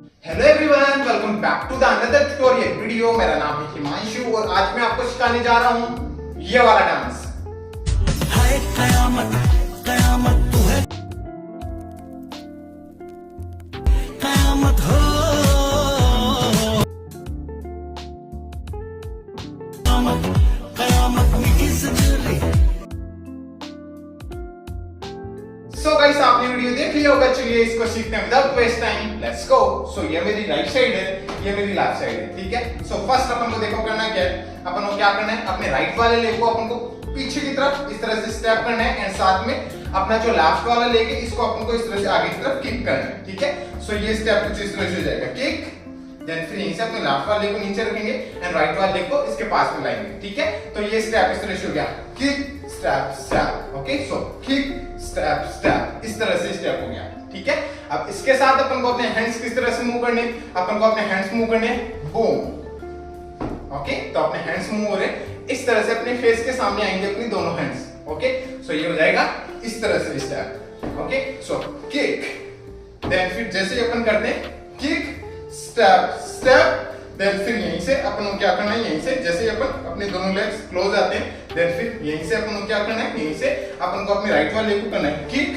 Hello everyone, welcome back to the another tutorial video. मेरा नाम है हिमांशु और आज मैं आपको सिखाने जा रहा हूं ये वाला डांस। हाय कयामत कयामत तू है कयामत हो कयामत कयामत किस दिल। सो गाइस, आपने वीडियो देख लिया होगा। चलिए इसको सीखते हैं without waste time, let's go. So ये मेरी राइट साइड है, ये मेरी लेफ्ट साइड है, ठीक है। सो फर्स्ट अपन को देखो करना क्या है। अपन को क्या करना है, अपने राइट वाले लेग को अपन को पीछे की तरफ इस तरह से स्टेप करना है एंड साथ में अपना जो लेफ्ट वाला लेग है इसको अपन को इस तरह से आगे की तरफ किक करना है, ठीक है। सो ये स्टेप कुछ इस तरह से हो जाएगा, किक, देन फिर यहीं से अपने लेफ्ट वाले लेग को नीचे रखेंगे एंड राइट वाले लेग को इसके पास में लाएंगे, ठीक है। तो ये स्टेप इस तरह से हो गया, किक स्टेप स्टेप, ओके। सो किक स्टेप स्टेप, इस तरह से स्टेप हो गया, ठीक है। अब इसके साथ अपन को अपने हैंड्स किस तरह से मूव करने, अपन को अपने हैंड्स मूव करने बूम, ओके। तो अपने हैंड्स मूव हो रहे इस तरह से, अपने फेस के सामने आएंगे अपनी दोनों हैंड्स, ओके। सो ये हो जाएगा इस तरह से स्टेप, ओके। सो किक, देन फिर जैसे ही अपन करते हैं किक स्टेप स्टेप, देन फिर यहीं से अपन को क्या करना है, यहीं से जैसे अपन अपने दोनों लेग्स क्लोज आते हैं, देन फिर यहीं से अपन को क्या करना है, यहीं से अपन को अपने राइट वाले लेग को करना है किक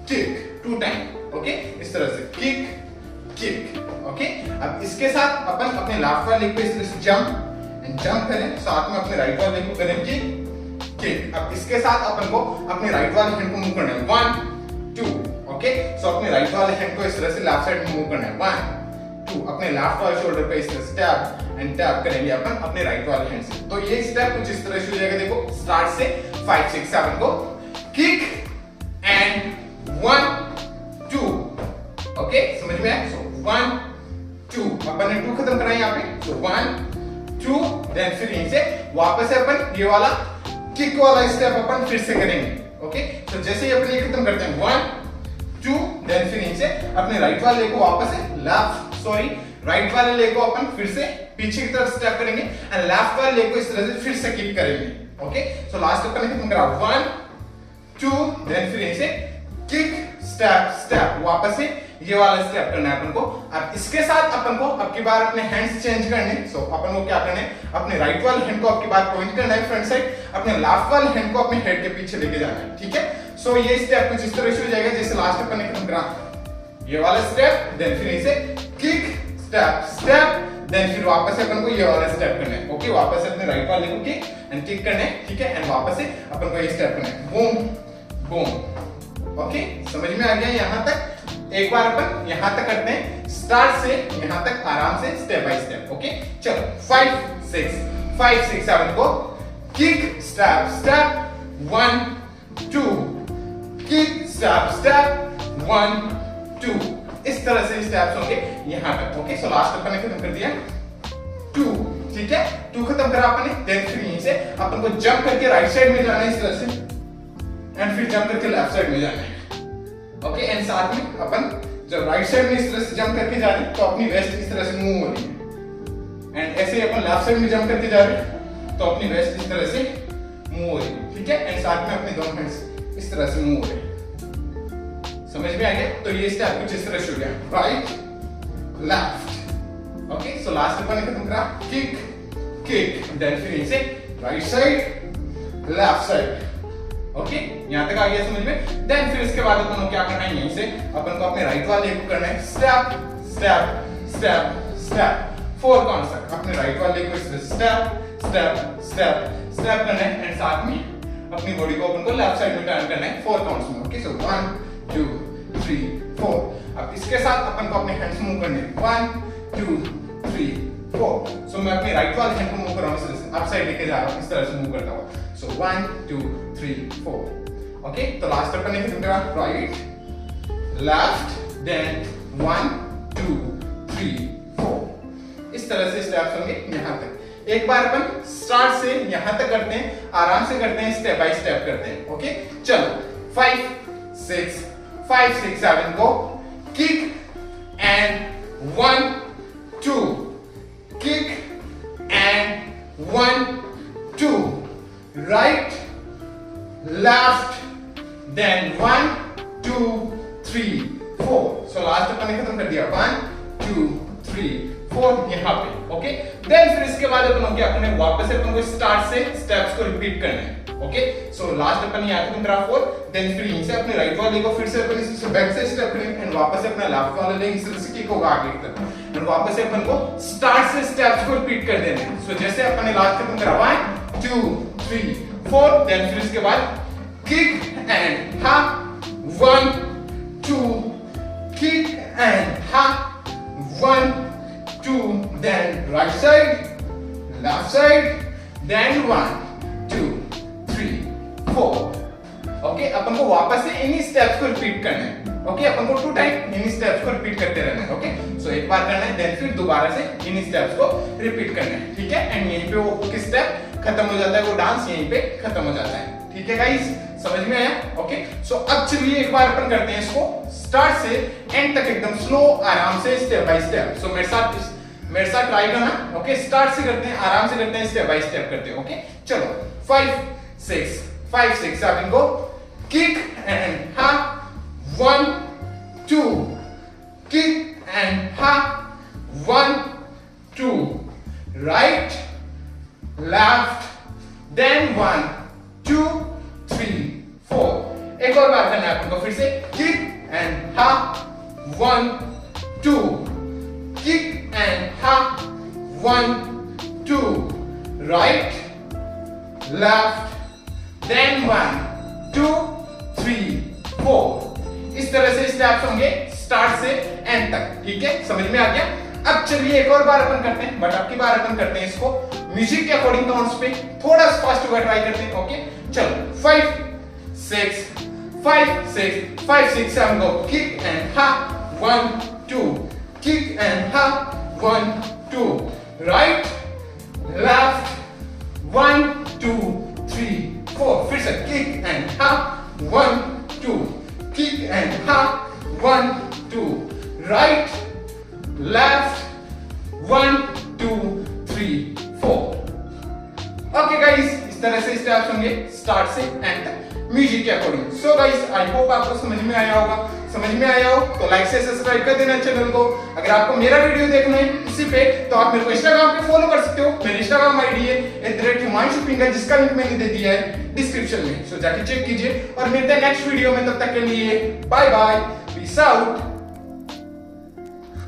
किक 2 टाइम, ओके। इस तरह से किक किक, ओके। अब इसके साथ अपन अपने लेफ्ट वाले लेग पे इस तरह से जंप करें, साथ में अपने राइट वाले लेग को करें किक किक। अब इसके साथ अपन को अपने राइट वाले हैंड को मूव करना है 1 2, ओके। सो अपने राइट वाले हैंड को इस तरह से लेफ्ट साइड में मूव करना है 1 2, अपने लेफ्ट वाले शोल्डर पे इस तरह से टैप एंड टैप करेंगे अपन अपने राइट वाले हैंड से। तो ये स्टेप कुछ इस तरह से हो जाएगा, देखो स्टार्ट से 5 6 7 को किक एंड 1 2, ओके। समझ में आया? सो 1 2, अपन ने 2 खत्म करा यहाँ पे। सो 1 2, देन फिर यहीं से वापस से अपन ये वाला किक वाला स्टेप अपन फिर से करेंगे, ओके। तो जैसे ही अपन ये खत्म करते हैं 1 2, देन फिर यहीं से अपने राइट वाले लेग को वापस से राइट वाले लेग को अपन फिर से पीछे की तरफ स्टेप करेंगे एंड लेफ्ट वाले लेग को इस तरह से फिर से किक करेंगे, ओके। सो लास्ट अपन ने खत्म करा 1 2, देन फिर यहीं से किक स्टेप स्टेप, वापस से ये वाला स्टेप करना है अपन को। अब इसके साथ अपन को अब की बार अपने हैंड्स चेंज करने। सो अपन को क्या करना है, अपने राइट वाले हैंड को अब की बार पॉइंट करना है फ्रंट साइड, अपने लेफ्ट वाले हैंड को अपने हेड के पीछे लेके जाना है, ठीक है। सो ये स्टेप कुछ इस तरह से हो जाएगा जैसे लास्ट अपन ने खत्म करा ये वाला स्टेप, देन फिर इसे किक स्टेप स्टेप, देन फिर वापस से अपन को ये वाला स्टेप करना है, ओके। वापस से अपने राइट वाले को किक एंड किक करना है, ठीक है। एंड वापस से अपन को ये स्टेप करना है बूम बूम, ओके। समझ में आ गया यहाँ तक? एक बार अपन यहाँ तक करते हैं, स्टार्ट से यहाँ तक आराम से स्टेप बाय स्टेप, ओके। चलो 5 6 7 को kick step step 1 2, kick step step 1 2, इस तरह से स्टेप्स होंगे यहाँ तक, ओके। सो लास्ट अपन ने खत्म कर दिया 2, ठीक है। 2 खत्म करा अपन ने, देन फिर यहीं से अपन को जंप करके राइट साइड में जाना है इस तरह से एंड फिर जंप करके लेफ्ट साइड में जाना है, ओके। एंड साथ में अपन जब राइट साइड में इस तरह से जंप करके जा रहे हैं तो अपनी वेस्ट इस तरह से मूव हो रही है एंड ऐसे अपन लेफ्ट साइड में जंप करके जा रहे हैं तो अपनी वेस्ट इस तरह से मूव हो रही है, ठीक है। एंड साथ में अपने दोनों हैंड्स इस तरह से मूव हो रहे हैं। समझ में आ गया? तो ये स्टेप कुछ इस तरह से हो गया, right left, okay. So last अपन ने खत्म करा किक किक, देन फिर इसे right side left side, okay. यहां तक आ गया समझ में? देन फिर इसके बाद अपन को क्या करना है, यहीं से अपन को अपने राइट वाले लेग को करना है step step step step 4 counts तक अपने राइट वाले लेग को इस तरह स्टेप स्टेप स्टेप स्टेप करना है एंड साथ में अपनी बॉडी को अपन को लेफ्ट साइड में टर्न करना है 4 काउंट्स में, ओके। सो 1 2 3 4। अब इसके साथ अपन को अपने हैंड्स मूव करने 1 2 3 4। सो मैं अपने राइट वाले हैंड को मूव कर रहा हूं इस तरह से, अप साइड लेके जा रहा हूं इस तरह से मूव करता हुआ। सो 1 2 3 4, ओके। तो लास्ट अपन ने खत्म करा राइट लेफ्ट, देन 1 2 3 4, इस तरह से स्टेप्स होंगे यहां तक। एक बार अपन स्टार्ट से यहां तक करते हैं, आराम से करते हैं, स्टेप बाय स्टेप करते हैं, ओके। चलो 5 6 7 को kick and 1 2, kick and 1 2, right left, then 1 2 3 4। So last अपन ने खत्म कर दिया 1 2 3 4 यहाँ पे, ओके। देन फिर इसके बाद अपन क्या करना है, वापस से अपन को स्टार्ट से स्टेप्स को रिपीट करना है, ओके। सो लास्ट अपन यहाँ पे ग्राफ 4, देन फिर यहीं से अपने राइट वाले को फिर से अपन इसे बैक से स्टेप करेंगे एंड वापस से अपना लेफ्ट वाला लेंगे, इस तरह से किक होगा आगे की तरफ एंड वापस से अपन को स्टार्ट से स्टेप्स को रिपीट कर देने हैं। सो जैसे अपन ने लास्ट अपन करवाए 2 3 4, देन फिर इसके बाद किक एंड हा 1 2 kick and ha 1 2, then right side, left side, then 1 2 3 4, okay. अपन को वापस से इन्हीं स्टेप्स को रिपीट करना है, ओके। अपन को 2 टाइम इन्हीं स्टेप्स को रिपीट करते रहना है, ओके। सो एक बार करना है, देन फिर दोबारा से इन्हीं स्टेप्स को रिपीट करना है, ठीक है। एंड यहीं पे वो किस स्टेप खत्म हो जाता है, वो डांस यहीं पे खत्म हो जाता है, ठीक है गाइस, समझ में आया, ओके। सो अब चलिए एक बार अपन करते हैं इसको स्टार्ट से एंड तक एकदम स्लो आराम से स्टेप बाय स्टेप। सो मेरे साथ ट्राई करना, ओके। स्टार्ट से करते हैं, आराम से करते हैं, स्टेप बाय स्टेप करते हैं, ओके। चलो 5 6 5 6 7 गो, किक एंड हा 1 2, किक एंड हा 1 2, राइट लेफ्ट, देन 1 2 3 4। एक और बार करना है अपन को फिर से, किक एंड हा 1 2, kick and ha 1 2, right left, then 1 2 3 4। इस तरह से स्टेप्स होंगे स्टार्ट से एंड तक, ठीक है, समझ में आ गया। अब चलिए एक और बार अपन करते हैं, बट अब की बार अपन करते हैं इसको म्यूजिक के अकॉर्डिंग काउंट्स पे, थोड़ा फास्ट होकर ट्राई करते हैं, ओके। चलो 5 6 5 6 5 6 7 गो, किक एंड हा 1 2, kick and ha 1 2, right left 1 2 3 4। फिर से kick and ha 1 2, kick and ha 1 2, right left 1 2 3 4। Okay guys, इस तरह से स्टेप्स होंगे स्टार्ट से एंड तक म्यूजिक के according. So guys, I hope आपको समझ में आया होगा। समझ में आया हो तो लाइक से सब्सक्राइब कर देना चैनल को। अगर आपको मेरा वीडियो देखना है इसी पे तो आप मेरे को इंस्टाग्राम पे फॉलो कर सकते हो। मेरी इंस्टाग्राम आईडी है @himanshu, जिसका लिंक मैंने दे दिया है डिस्क्रिप्शन में। सो जाके चेक कीजिए और मिलते हैं नेक्स्ट वीडियो में। तब तक के लिए बाय बाय, पीस आउट।